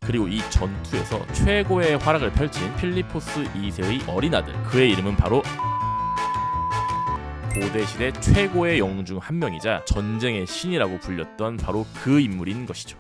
그리고 이 전투에서 최고의 활약을 펼친 필리포스 2세의 어린 아들, 그의 이름은 바로 고대시대 최고의 영웅 중 한 명이자 전쟁의 신이라고 불렸던 바로 그 인물인 것이죠.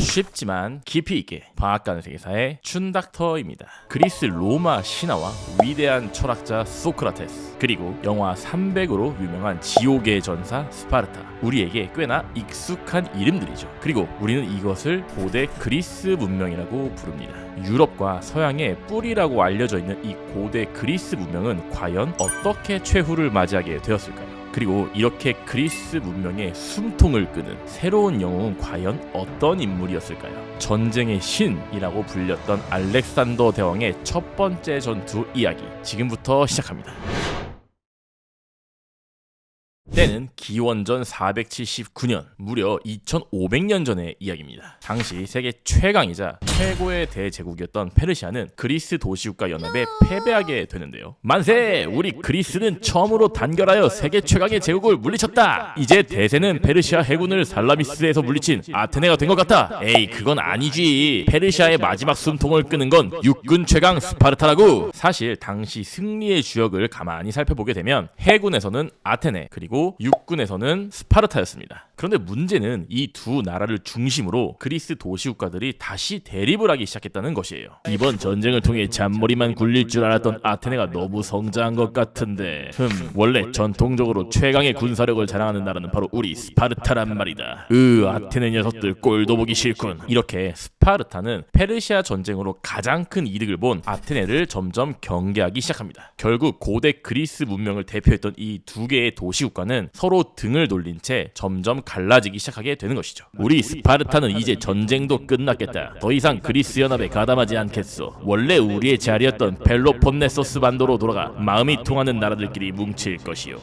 쉽지만 깊이 있게 방앗간 세계사의 춘닥터입니다. 그리스 로마 신화와 위대한 철학자 소크라테스, 그리고 영화 300으로 유명한 지옥의 전사 스파르타, 우리에게 꽤나 익숙한 이름들이죠. 그리고 우리는 이것을 고대 그리스 문명이라고 부릅니다. 유럽과 서양의 뿌리라고 알려져 있는 이 고대 그리스 문명은 과연 어떻게 최후를 맞이하게 되었을까요? 그리고 이렇게 그리스 문명의 숨통을 끄는 새로운 영웅은 과연 어떤 인물이었을까요? 전쟁의 신이라고 불렸던 알렉산더 대왕의 첫 번째 전투 이야기, 지금부터 시작합니다. 때는 기원전 479년, 무려 2500년 전의 이야기입니다. 당시 세계 최강이자 최고의 대제국이었던 페르시아는 그리스 도시국가 연합에 패배하게 되는데요. 만세! 우리 그리스는 처음으로 단결하여 세계 최강의 제국을 물리쳤다! 이제 대세는 페르시아 해군을 살라미스에서 물리친 아테네가 된 것 같다! 에이, 그건 아니지! 페르시아의 마지막 숨통을 끄는 건 육군 최강 스파르타라고! 사실 당시 승리의 주역을 가만히 살펴보게 되면 해군에서는 아테네, 그리고 육군에서는 스파르타였습니다. 그런데 문제는 이 두 나라를 중심으로 그리스 도시국가들이 다시 대립을 하기 시작했다는 것이에요. 이번 전쟁을 통해 잔머리만 굴릴 줄 알았던 아테네가 너무 성장한 것 같은데, 원래 전통적으로 최강의 군사력을 자랑하는 나라는 바로 우리 스파르타란 말이다. 아테네 녀석들 꼴도 보기 싫군. 이렇게 스파르타는 페르시아 전쟁으로 가장 큰 이득을 본 아테네를 점점 경계하기 시작합니다. 결국 고대 그리스 문명을 대표했던 이 두 개의 도시국가는 서로 등을 돌린 채 점점 갈라지기 시작하게 되는 것이죠. 우리 스파르타는 이제 전쟁도 끝났겠다. 더 이상 그리스 연합에 가담하지 않겠소. 원래 우리의 자리였던 펠로폰네소스 반도로 돌아가 마음이 통하는 나라들끼리 뭉칠 것이요.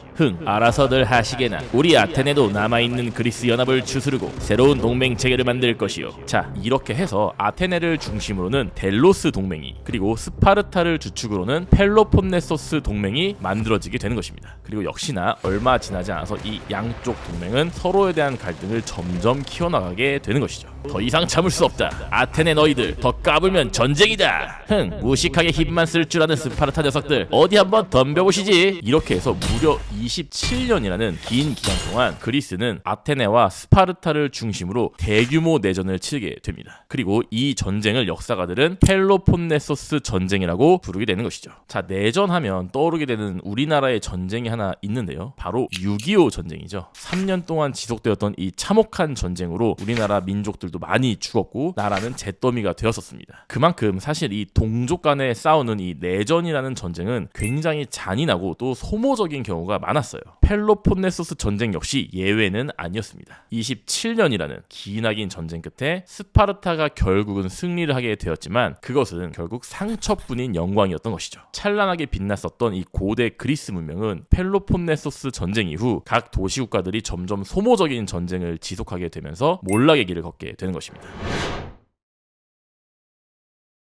알아서들 하시게나. 우리 아테네도 남아있는 그리스 연합을 추스르고 새로운 동맹 체계를 만들 것이요. 자, 이렇게 해서 아테네를 중심으로는 델로스 동맹이, 그리고 스파르타를 주축으로는 펠로폰네소스 동맹이 만들어지게 되는 것입니다. 그리고 역시나 얼마 지나지 않아서 이 양쪽 동맹은 서로에 대한 갈등을 점점 키워나가게 되는 것이죠. 더 이상 참을 수 없다. 아테네 너희들 더 까불면 전쟁이다. 무식하게 힘만 쓸 줄 아는 스파르타 녀석들 어디 한번 덤벼보시지. 이렇게 해서 무려 27년이라는 긴 기간 동안 그리스는 아테네와 스파르타를 중심으로 대규모 내전을 치르게 됩니다. 그리고 이 전쟁을 역사가들은 펠로폰네소스 전쟁이라고 부르게 되는 것이죠. 자, 내전하면 떠오르게 되는 우리나라의 전쟁이 하나 있는데요. 바로 6.25 전쟁이죠. 3년 동안 지속되었던 이 참혹한 전쟁으로 우리나라 민족들도 많이 죽었고 나라는 잿더미가 되었었습니다. 그만큼 사실 이 동족 간에 싸우는 이 내전이라는 전쟁은 굉장히 잔인하고 또 소모적인 경우가 많았어요. 펠로폰네소스 전쟁 역시 예외는 아니었습니다. 27년이라는 기나긴 전쟁 끝에 스파르타가 결국은 승리를 하게 되었지만 그것은 결국 상처뿐인 영광이었던 것이죠. 찬란하게 빛났었던 이 고대 그리스 문명은 펠로폰네소스 전쟁 이후 각 도시국가들이 점점 소모적인 전쟁을 지속하게 되면서 몰락의 길을 걷게 되는 것입니다.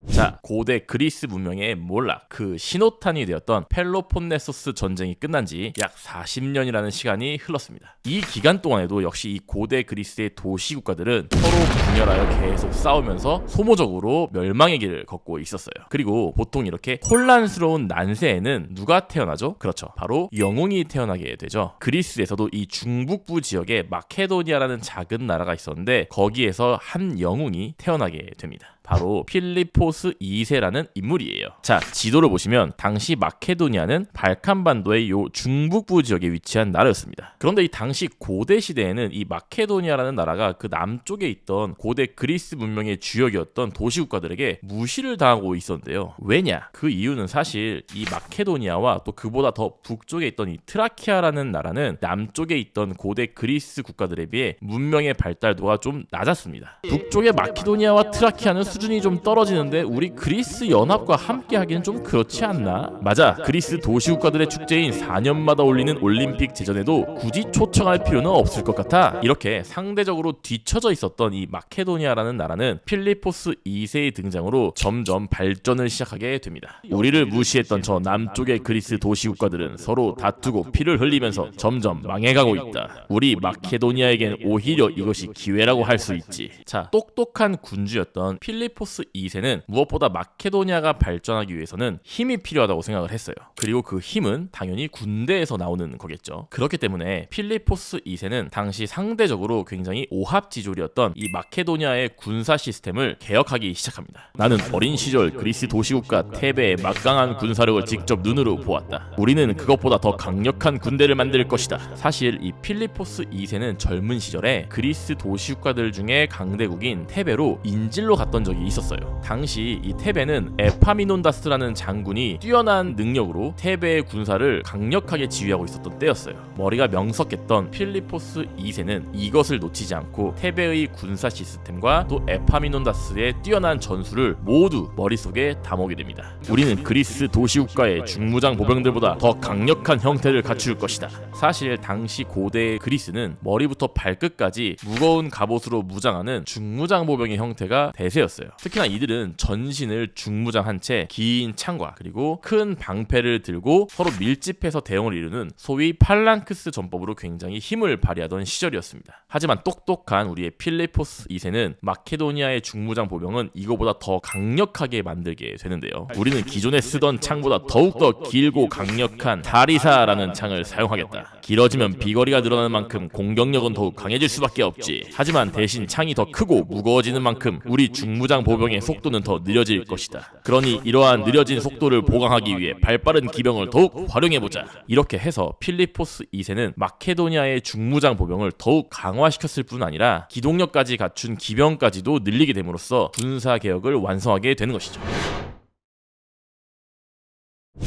자, 고대 그리스 문명의 몰락, 그 신호탄이 되었던 펠로폰네소스 전쟁이 끝난 지 약 40년이라는 시간이 흘렀습니다. 이 기간 동안에도 역시 이 고대 그리스의 도시국가들은 서로 분열하여 계속 싸우면서 소모적으로 멸망의 길을 걷고 있었어요. 그리고 보통 이렇게 혼란스러운 난세에는 누가 태어나죠? 그렇죠, 바로 영웅이 태어나게 되죠. 그리스에서도 이 중북부 지역에 마케도니아라는 작은 나라가 있었는데 거기에서 한 영웅이 태어나게 됩니다. 바로 필리포스 2세라는 인물이에요. 자, 지도를 보시면 당시 마케도니아는 발칸반도의 요 중북부 지역에 위치한 나라였습니다. 그런데 이 당시 고대 시대에는 이 마케도니아라는 나라가 그 남쪽에 있던 고대 그리스 문명의 주역이었던 도시국가들에게 무시를 당하고 있었는데요. 왜냐? 그 이유는 사실 이 마케도니아와 또 그보다 더 북쪽에 있던 이 트라키아라는 나라는 남쪽에 있던 고대 그리스 국가들에 비해 문명의 발달도가 좀 낮았습니다. 북쪽의 마케도니아와 트라키아는 수준이 좀 떨어지는데 우리 그리스 연합과 함께 하기는 좀 그렇지 않나? 맞아, 그리스 도시국가들의 축제인 4년마다 올리는 올림픽 제전에도 굳이 초청할 필요는 없을 것 같아. 이렇게 상대적으로 뒤처져 있었던 이 마케도니아라는 나라는 필리포스 2세의 등장으로 점점 발전을 시작하게 됩니다. 우리를 무시했던 저 남쪽의 그리스 도시국가들은 서로 다투고 피를 흘리면서 점점 망해가고 있다. 우리 마케도니아에겐 오히려 이것이 기회라고 할 수 있지. 자, 똑똑한 군주였던 필리포스 2세는 무엇보다 마케도니아가 발전하기 위해서는 힘이 필요하다고 생각을 했어요. 그리고 그 힘은 당연히 군대에서 나오는 거겠죠. 그렇기 때문에 필리포스 2세는 당시 상대적으로 굉장히 오합지졸이었던 이 마케도니아의 군사 시스템을 개혁하기 시작합니다. 나는 어린 시절 그리스 도시국가 테베의 막강한 군사력을 직접 눈으로 보았다. 우리는 그것보다 더 강력한 군대를 만들 것이다. 사실 이 필리포스 2세는 젊은 시절에 그리스 도시국가들 중에 강대국인 테베로 인질로 갔던 적이 있었어요. 당시 이 테베는 에파미논다스라는 장군이 뛰어난 능력으로 테베의 군사를 강력하게 지휘하고 있었던 때였어요. 머리가 명석했던 필리포스 2세는 이것을 놓치지 않고 테베의 군사 시스템과 또 에파미논다스의 뛰어난 전술을 모두 머릿속에 담아오게 됩니다. 우리는 그리스 도시국가의 중무장 보병들보다 더 강력한 형태를 갖출 것이다. 사실 당시 고대 그리스는 머리부터 발끝까지 무거운 갑옷으로 무장하는 중무장 보병의 형태가 대세였어요. 특히나 이들은 전신을 중무장한 채 긴 창과 그리고 큰 방패를 들고 서로 밀집해서 대응을 이루는 소위 팔랑크스 전법으로 굉장히 힘을 발휘하던 시절이었습니다. 하지만 똑똑한 우리의 필리포스 2세는 마케도니아의 중무장 보병은 이거보다 더 강력하게 만들게 되는데요. 우리는 기존에 쓰던 창보다 더욱더 길고 강력한 다리사라는 창을 사용하겠다. 길어지면 비거리가 늘어나는 만큼 공격력은 더욱 강해질 수밖에 없지. 하지만 대신 창이 더 크고 무거워지는 만큼 우리 중무장 보병의 속도는 더 느려질 것이다. 그러니 이러한 느려진 속도를 보강하기 위해 발빠른 기병을 더욱 활용해보자. 이렇게 해서 필리포스 2세는 마케도니아의 중무장 보병을 더욱 강화시켰을 뿐 아니라 기동력까지 갖춘 기병까지도 늘리게 됨으로써 군사개혁을 완성하게 되는 것이죠.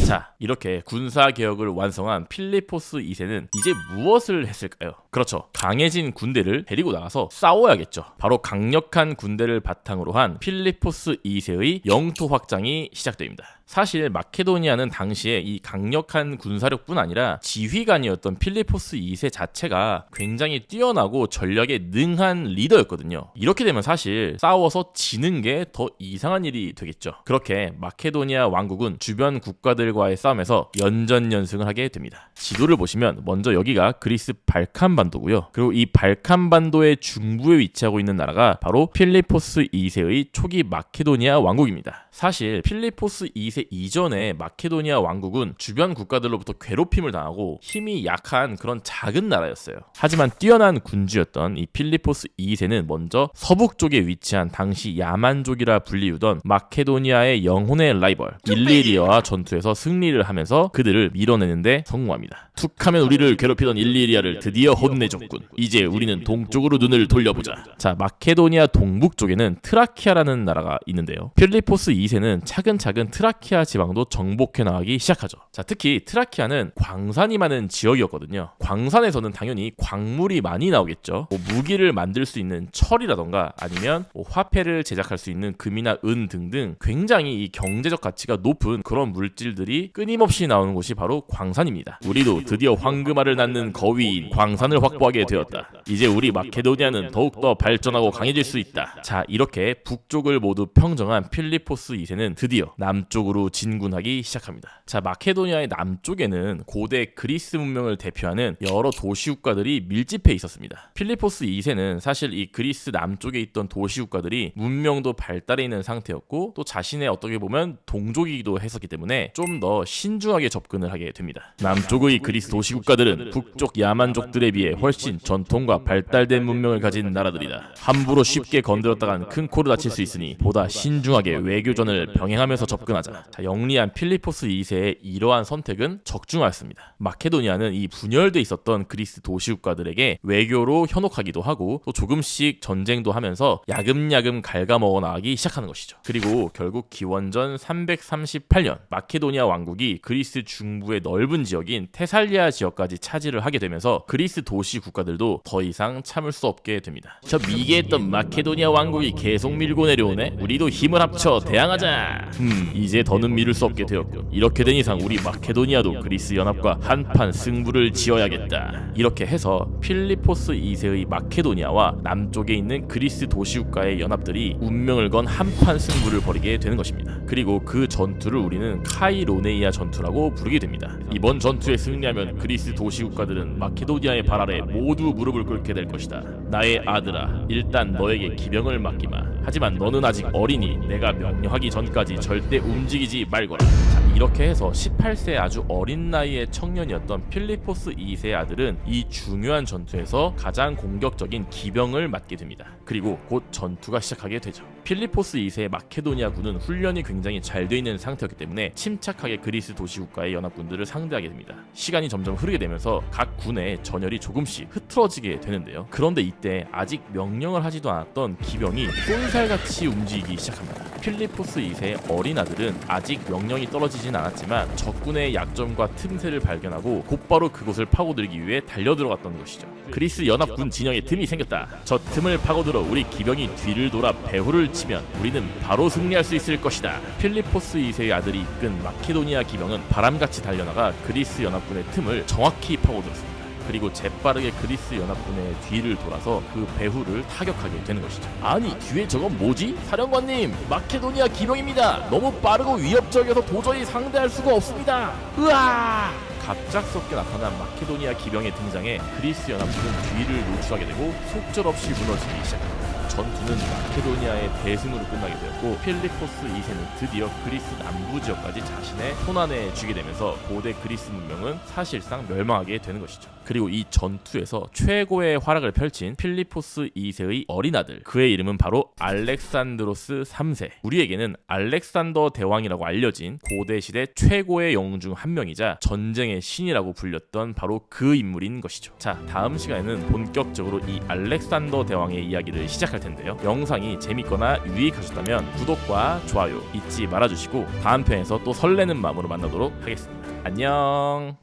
자, 이렇게 군사개혁을 완성한 필리포스 2세는 이제 무엇을 했을까요? 그렇죠, 강해진 군대를 데리고 나가서 싸워야겠죠. 바로 강력한 군대를 바탕으로 한 필리포스 2세의 영토 확장이 시작됩니다. 사실 마케도니아는 당시에 이 강력한 군사력뿐 아니라 지휘관이었던 필리포스 2세 자체가 굉장히 뛰어나고 전략에 능한 리더였거든요. 이렇게 되면 사실 싸워서 지는 게 더 이상한 일이 되겠죠. 그렇게 마케도니아 왕국은 주변 국가들과의 싸움에서 연전연승을 하게 됩니다. 지도를 보시면 먼저 여기가 그리스 발칸반도고요. 그리고 이 발칸반도의 중부에 위치하고 있는 나라가 바로 필리포스 2세의 초기 마케도니아 왕국입니다. 사실 필리포스 2세 이전에 마케도니아 왕국은 주변 국가들로부터 괴롭힘을 당하고 힘이 약한 그런 작은 나라였어요. 하지만 뛰어난 군주였던 이 필리포스 2세는 먼저 서북 쪽에 위치한 당시 야만족이라 불리우던 마케도니아의 영혼의 라이벌 일리리아와 전투에서 승리를 하면서 그들을 밀어내는데 성공합니다. 툭하면 우리를 괴롭히던 일리리아를 드디어 혼내줬군. 이제 우리는 동쪽으로 눈을 돌려보자. 자, 마케도니아 동북 쪽에는 트라키아라는 나라가 있는데요. 필리포스 2세는 차근차근 트라키아 지방도 정복해 나가기 시작하죠. 자, 특히 트라키아는 광산이 많은 지역이었거든요. 광산에서는 당연히 광물이 많이 나오겠죠. 무기를 만들 수 있는 철이라던가 아니면 화폐를 제작할 수 있는 금이나 은 등등 굉장히 이 경제적 가치가 높은 그런 물질들이 끊임없이 나오는 곳이 바로 광산입니다. 우리도 드디어 황금알을 낳는 거위인 광산을 확보하게 되었다. 이제 우리 마케도니아는 더욱더 발전하고 강해질 수 있다. 자, 이렇게 북쪽을 모두 평정한 필리포스 2세는 드디어 남쪽으로 진군하기 시작합니다. 자, 마케도니아의 남쪽에는 고대 그리스 문명을 대표하는 여러 도시국가들이 밀집해 있었습니다. 필리포스 2세는 사실 이 그리스 남쪽에 있던 도시국가들이 문명도 발달해 있는 상태였고 또 자신의 어떻게 보면 동족이기도 했었기 때문에 좀 더 신중하게 접근을 하게 됩니다. 남쪽의 그리스 도시국가들은 북쪽 야만족들에 비해 훨씬 전통과 발달된 문명을 가진 나라들이다. 함부로 쉽게 건드렸다간 큰 코를 다칠 수 있으니 보다 신중하게 외교전을 병행하면서 접근하자. 됩니다. 자, 영리한 필리포스 2세의 이러한 선택은 적중하였습니다. 마케도니아는 이 분열돼 있었던 그리스 도시국가들에게 외교로 현혹하기도 하고 또 조금씩 전쟁도 하면서 야금야금 갉아먹어 나가기 시작하는 것이죠. 그리고 결국 기원전 338년 마케도니아 왕국이 그리스 중부의 넓은 지역인 테살리아 지역까지 차지를 하게 되면서 그리스 도시 국가들도 더 이상 참을 수 없게 됩니다. 저 미개했던 마케도니아 왕국이 계속 밀고 내려오네. 우리도 힘을 합쳐 대항하자. 이제 더는 미룰 수 없게 되었군. 이렇게 된 이상 우리 마케도니아도 그리스 연합과 한판 승부를 지어야겠다. 이렇게 해서 필리포스 2세의 마케도니아와 남쪽에 있는 그리스 도시국가의 연합들이 운명을 건 한판 승부를 벌이게 되는 것입니다. 그리고 그 전투를 우리는 카이로네이아 전투라고 부르게 됩니다. 이번 전투에 승리하면 그리스 도시국가들은 마케도니아의 발 아래 모두 무릎을 꿇게 될 것이다. 나의 아들아, 일단 너에게 기병을 맡기마. 하지만 너는 아직 어리니 내가 명령하기 전까지 절대 움직이지 말거라. 자, 이렇게 해서 18세 아주 어린 나이의 청년이었던 필리포스 2세의 아들은 이 중요한 전투에서 가장 공격적인 기병을 맡게 됩니다. 그리고 곧 전투가 시작하게 되죠. 필리포스 2세의 마케도니아 군은 훈련이 굉장히 잘 돼 있는 상태였기 때문에 침착하게 그리스 도시국가의 연합군들을 상대하게 됩니다. 시간이 점점 흐르게 되면서 각 군의 전열이 조금씩 흐트러지게 되는데요. 그런데 이때 아직 명령을 하지도 않았던 기병이 쏜살같이 움직이기 시작합니다. 필리포스 2세의 어린 아들은 아직 명령이 떨어지진 않았지만 적군의 약점과 틈새를 발견하고 곧바로 그곳을 파고들기 위해 달려들어갔던 것이죠. 그리스 연합군 진영에 틈이 생겼다. 저 틈을 파고들어 우리 기병이 뒤를 돌아 배후를 치면 우리는 바로 승리할 수 있을 것이다. 필리포스 2세의 아들이 이끈 마케도니아 기병은 바람같이 달려나가 그리스 연합군의 틈을 정확히 파고들었습니다. 그리고 재빠르게 그리스 연합군의 뒤를 돌아서 그 배후를 타격하게 되는 것이죠. 아니, 뒤에 저건 뭐지? 사령관님, 마케도니아 기병입니다. 너무 빠르고 위협적이어서 도저히 상대할 수가 없습니다. 으아! 갑작스럽게 나타난 마케도니아 기병의 등장에 그리스 연합군은 뒤를 노출하게 되고 속절없이 무너지기 시작합니다. 전투는 마케도니아의 대승으로 끝나게 되었고 필리포스 2세는 드디어 그리스 남부 지역까지 자신의 손 안에 쥐게 되면서 고대 그리스 문명은 사실상 멸망하게 되는 것이죠. 그리고 이 전투에서 최고의 활약을 펼친 필리포스 2세의 어린 아들, 그의 이름은 바로 알렉산드로스 3세. 우리에게는 알렉산더 대왕이라고 알려진 고대 시대 최고의 영웅 중 한 명이자 전쟁의 신이라고 불렸던 바로 그 인물인 것이죠. 자, 다음 시간에는 본격적으로 이 알렉산더 대왕의 이야기를 시작할 텐데요. 영상이 재밌거나 유익하셨다면 구독과 좋아요 잊지 말아주시고 다음 편에서 또 설레는 마음으로 만나도록 하겠습니다. 안녕.